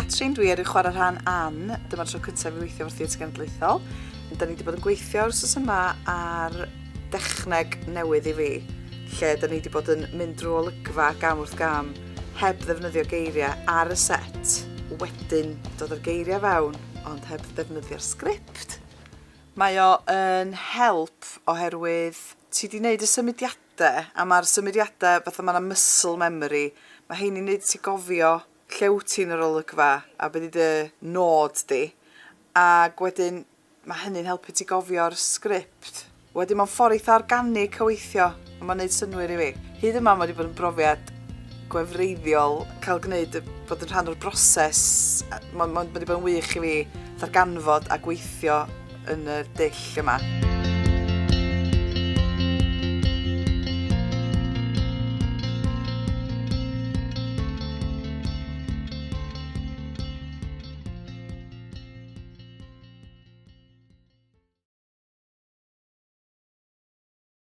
Catrin, dwi wedi chwarae rhan Ann. Dyma'r tro cyntaf i weithio efo'r Theatr Genedlaethol. Da ni wedi bod yn gweithio wrth yma ar dechneg newydd i fi, lle da ni wedi bod yn mynd drwy olygfa gam wrth gam, heb ddefnyddio geiriau ar y set, wedyn dod o'r geiriau fewn, ond heb ddefnyddio'r sgript. Mae o yn help oherwydd ti wedi gwneud y symudiadau, a mae'r symudiadau fatha mae yna muscle memory. Mae hein i'n gwneud ti gofio lle wyt ti'n yr olygfa a beth ydy dy nod di. Ac wedyn mae hynny'n helpu ti gofio'r sgript. Wedyn mae'n ffordd eitha organig o weithio, a mae'n gwneud synwyr i fi. Hyd yma mae wedi bod yn brofiad gwefreiddiol cael gwneud bod yn rhan o'r broses. Mae wedi bod yn wych i fi ddarganfod a gweithio yn y dull yma.